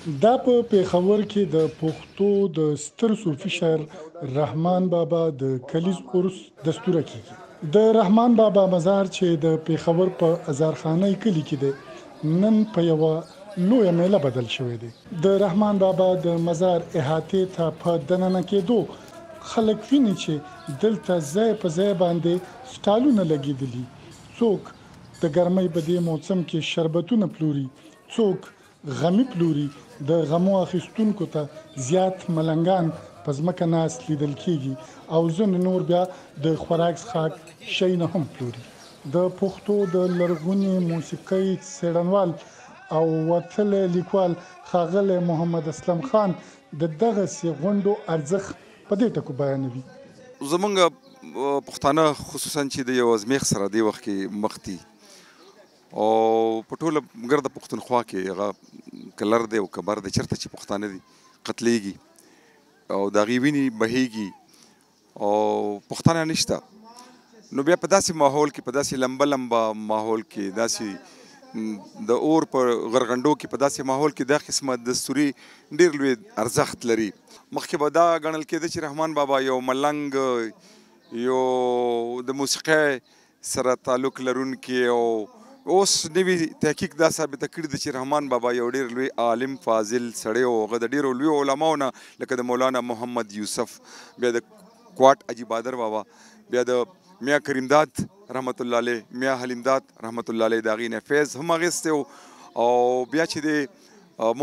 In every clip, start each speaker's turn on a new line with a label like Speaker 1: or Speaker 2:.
Speaker 1: دا په پېښور کې د پښتو د ستر صوفي شاعر رحمان بابا د کلیز عرس دستوره کیږي. د رحمان بابا مزار چې د پېښور په ازارخانه کلي کې دی نن په یوه لویه میله بدل شوی دی. د رحمان بابا د مزار احاطې ته په دننه کېدو خلک ویني چې دلته ځای په ځای باندې سټالونه لګېدلي، څوک د ګرمۍ په دې موسم کې شربتونه پلوري، څوک غمی پلوري. د غمو اخیستونکو ته زیات ملنګان په ځمکه ناست لیدل کیږي او ځینې نور بیا د خوراک څښاک شی نه هم پلوري. د پښتو د لرغونې موسیقۍ څېړنوال او وتلی لیکوال ښاغلی محمد اسلم خان د دغسې غونډو ارزښت په دې ټکو بیانوي.
Speaker 2: زمونږ پښتانه خصوصا چې د یو ازمیښت سره دې وخت کې مخ دي او په ټوله ګرده پښتونخوا کې هغه کلر دی او کبر دی، چېرته چې پښتانه دي قتلیږي او د هغې وینې بهیږي او پښتانه نشته. نو بیا په داسې ماحول کې، په داسې لمبه لمبه ماحول کې، داسې د اور په غرغنډو کې، په داسې ماحول کې دا قسمه دستوري ډېر لوی ارزښت لري. مخکې به دا ګڼل کېده چې رحمان بابا یو ملنګ، یو د موسیقۍ سره تعلق لرونکی، او اوس نوي تحقیق دا ثابته کړي ده چې رحمان بابا یو ډېر لوی عالم فاضل سړی و. هغه د ډېرو لویو علماو نه لکه د مولانا محمد یوسف، بیا د کوټ حاجي بادر بابا، بیا د میا کریمداد رحمت الله علیه، میا حلیمداد رحمت الله علیه، د هغې نه فیض هم اخیستی و. او بیا چې د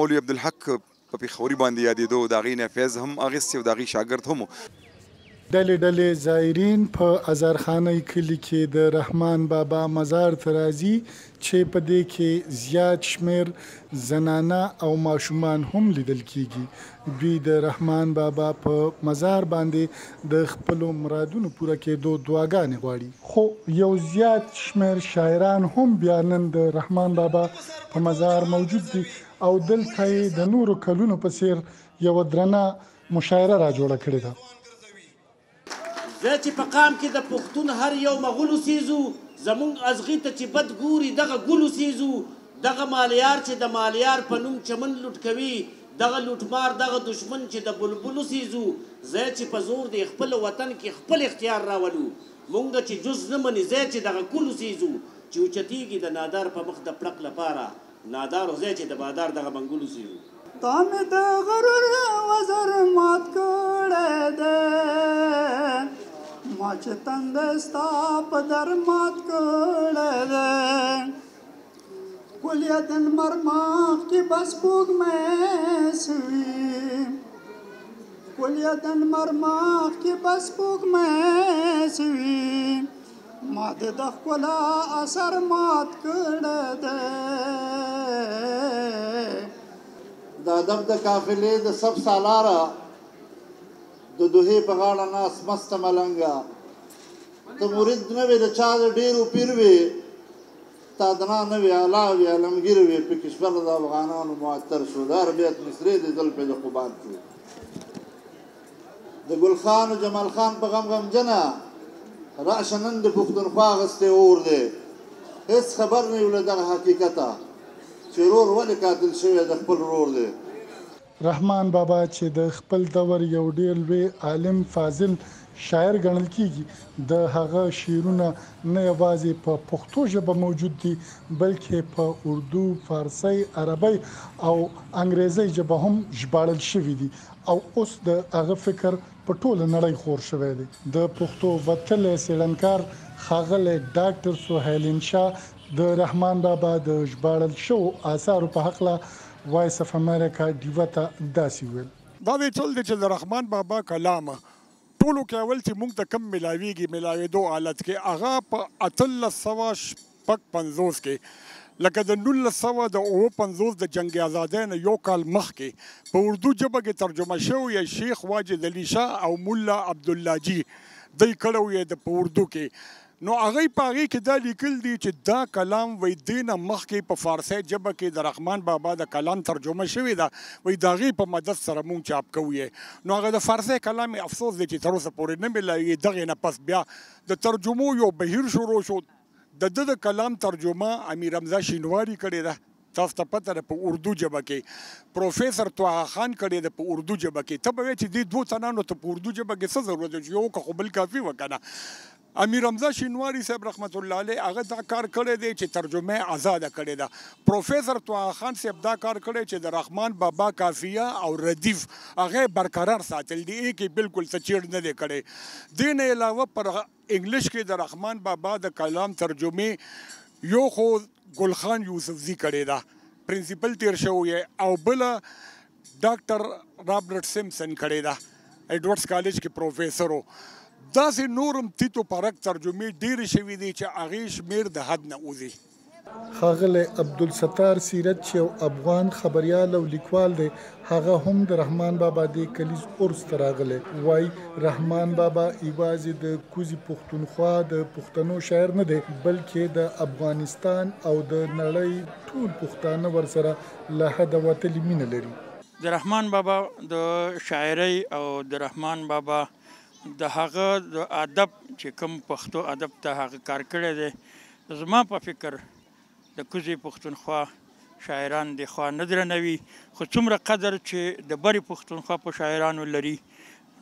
Speaker 2: مولوي عبدالحق په پېښوري باندې یادېدو، د هغې نه فیض هم اخیستی و، د هغې شاګرد هم و.
Speaker 1: ډلې ډلې زایرین په ازارخانه کلي کې د رحمان بابا مزار ته راځي چې په دې کې زیات شمیر زنانه او ماشومان هم لیدل کیږي. دوی د رحمان بابا په مزار باندې د خپلو مرادونو پوره کېدو دعاګانې غواړي. خو یو زیات شمیر شاعران هم بیا نن د رحمان بابا په مزار موجود دي او دلته یې د نورو کلونو په څیر یوه درنه مشاعره را جوړه کړې ده.
Speaker 3: زه چې په قام کې د پښتون هر یو مغول اوسېږو، زمونږ ازغي ته چې بد ګوري دغه ګل اوسېږو. دغه مالیار چې د مالیار په نوم چمن لوټ کوي، دغه لوټمار دغه دشمن چې د بلبل اوسېږو. زه چې په زور د خپل وطن کې خپل اختیار راولو، مونږ چې جز نه مني زه چې دغه کل اوسېږو. چې اوچتېږي د نادار په مخ د پړق لپاره، نادار زه چې د بادار دغه منګول اوسېږو.
Speaker 4: تا مې د غرور وزر مات کړی دی، ما چې تنده ستا په در مات کړی دی. ښکلې د لمر مخ کې به سپوږمۍ سوي، ښکلې د لمر مخ کې به سپوږمۍ سوي، ما دې د ښکلا اثر مات کړی دی.
Speaker 5: د ادب د قافلې د سب سالاره، د دوحې په غاړه ناست مسته ملنګه، ته مرید نه وې د چا د ډېرو پیر وې، تا دنا نه وې اعلی وې علمګیر وې، په کشور د افغانانو معطر شو، د هر بیت مصرې د زلفې د خوبان شو. د ګل خان و جمال خان په غم غمجنه، راشه نن د پښتونخوا اغستی اور دی، هېڅ خبر نه یو له دغه حقیقته چې ورور ولې قاتل شوی د خپل ورور دی.
Speaker 1: رحمان بابا چې د خپل دور یو ډېر لوی عالم فاضل شاعر ګڼل کیږي، د هغه شعرونه نه یوازې په پښتو ژبه موجود دي بلکې په اردو، فارسی، عربی او انګریزي ژبه هم ژباړل شوي دي او اوس د هغه فکر په ټوله نړۍ خور شوی دی. د پښتو وتلی څېړنکار ښاغلی ډاکټر سهیل انشا د رحمان بابا د ژباړل شوو آثارو په هکله وایس اف امریکا ډیوه ته داسې وویل:
Speaker 6: دا دی چل دی چې د رحمان بابا کلام ټولو کې اول چې موږ ته کم ملاویږي ملاوېدو حالت کې، هغه په 1856 کې لکه د 1959 د جنگ آزادۍ نه یو کال مخکې په اردو ژبه کې ترجمه شوی شیخ واجد علي شاه او مولا عبدالله جي دی کړی وی د په اردو کې. نو هغه په هغې کې دا لیکل دي چې دا کلام وی دې نه مخکې په فارسي ژبه کې د رحمان بابا د کلام ترجمه شوې ده، وی د هغې په مدد سره مونږ چاپ کوو یې. نو هغه د فارسي کلام افسوس دی چې تر اوسه پورې نه میلاوي. دغې نه پس بیا د ترجمو یو بهیر شروع شو. د ده د کلام ترجمه امیر حمزه شینواري کړې ده تاسو ته پته ده په اردو ژبه کې پروفیسر طه خان کړی ده په اردو ژبه کې. ته به وایې چې دې دوو تنانو ته په اردو ژبه کې څه ضرورت دی چې یو که خو بل کافي وه که نه. امیر حمزه شینواري صاحب رحمت الله علیه هغه دا کار کړی دی چې ترجمه آزاده کړې ده. پروفیسر طه خان صاحب دا کار کړی چې د رحمان بابا کافیه او ردیف هغه برقرار ساتل دي، کې بالکل څه چیړ نه دی کړی. دې نه علاوه پر انګلیش کې د رحمان بابا د کلام ترجمې یو خو ګلخان یوسفزي کړې ده، پرنسپل تیر شوی، او بله ډاکټر رابرټ سیمسن کړې ده، ایډورډز کالج کې پروفیسر و. داسې نورم تیتو پرک ترجمې ډېرې شوي دي چې هغې شمېر د حد نه وځي.
Speaker 1: ښاغلی عبدالستار سیرت چې یو افغان خبریال او لیکوال دی، هغه هم د رحمان بابا د کلیز عرس ته راغلی. وایي رحمان بابا یوازې د کوزي پښتونخوا د پښتنو شاعر نه دی، بلکې د افغانستان او د نړۍ ټول پښتانه ورسره له حده وتلې مینه لري.
Speaker 7: د رحمان بابا د شاعرۍ او د رحمان بابا د هغه د ادب چې کوم پښتو ادب ته هغه کار کړی دی، زما په فکر د کوزي پښتونخوا شاعران د خوا نه درنوي، خو څومره قدر چې د بري پښتونخوا په شاعرانو لري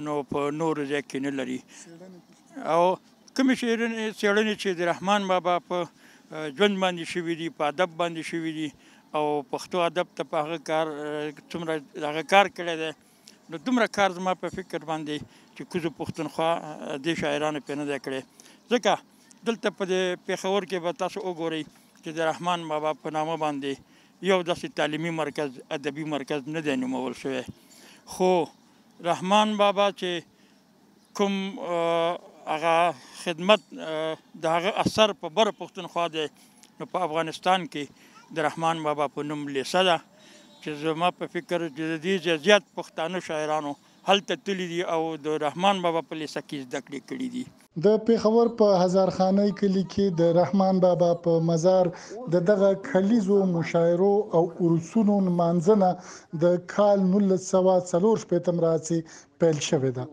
Speaker 7: نو په نورو ځای کې نه لري. او کومې څېړنې چې د رحمان بابا په ژوند باندې شوي دي، په ادب باندې شوي دي، او پښتو ادب ته په هغه کار څومره هغه کار کړی دی، نو دومره کار زما په فکر باندې چې کوزو پښتونخوا دې شاعرانو پرې نه دی کړی. ځکه دلته په دې پېښور کې به تاسو وګورئ چې د رحمان بابا په نامه باندې یو داسې تعلیمي مرکز، ادبي مرکز نه دی نومول شوی. خو رحمان بابا چې کوم هغه خدمت د هغه اثر په بره پښتونخوا دی، نو په افغانستان کې د رحمان بابا په نوم لیسه ده چې زما په فکر د دې زیات پښتانه شاعرانو هلته تللي دي او د رحمان بابا په لیسه کې زده کړې کړي دي.
Speaker 1: د پېښور په هزارخانۍ کلي کې د رحمان بابا په مزار د دغه کلیزو مشاعرو او عرسونو نمانځنه د کال 1940 راځي پیل شوې ده.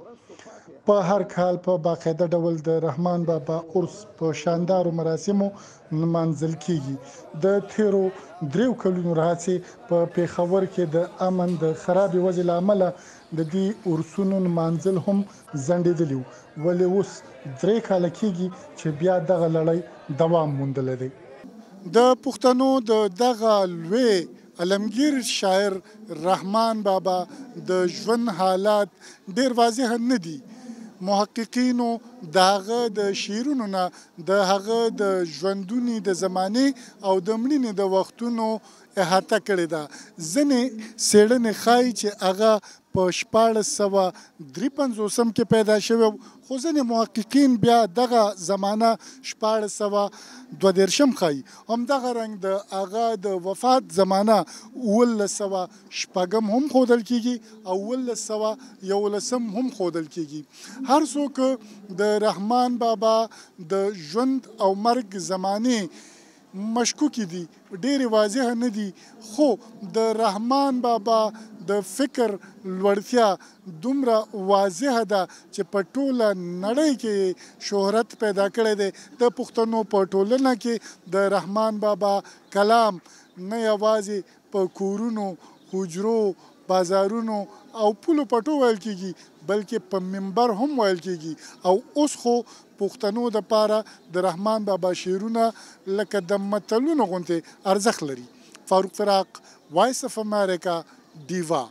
Speaker 1: په هر کال په باقاعده ډول د رحمان بابا عرس په شاندارو مراسمو نمانځل کیږي. د تیرو 3 کلونو راځي په پېښور کې د امن د خرابې وضع له امله د دې عرسونو نمانځل هم ځنډېدلي وو، ولې اوس 3 کاله کېږي چې بیا دغه لړۍ دوام موندلی دی. د پښتنو د دغه لوی علمگیر شاعر رحمان بابا د ژوند حالات ډېر واضح نه دي. محققینو د هغه د شعرونو نه د هغه د ژوندونې د زمانې او د مړینې د وختونو احاطه کړې ده. ځینې څېړنې ښایي چې هغه په 1453 کې پیدا شوی، خو ځینې محققین بیا دغه زمانه 1422 ښایي. همدغه رنګ د هغه د وفات زمانه 1906 هم ښودل کېږي او 1911 هم ښودل کېږي. هر څوک د رحمان بابا د ژوند او مرګ زمانې مشکوکی دي، ډېرې واضح نه دي، خو د رحمان بابا د فکر لوړتیا دومره واضح ده چې په ټوله نړۍ کې شهرت پیدا کړی دی. د پښتنو په ټولنه کې د رحمان بابا کلام نه یوازې په کورونو، حجرو، بازارونو او پولو پټو ویل کېږي، بلکې په منبر هم ویل کېږي. او اوس خو پښتنو دپاره د رحمان بابا شعرونه لکه د متلونو غوندې ارزښت لري. فاروق فراق، وایس اف امریکا، ډیوا.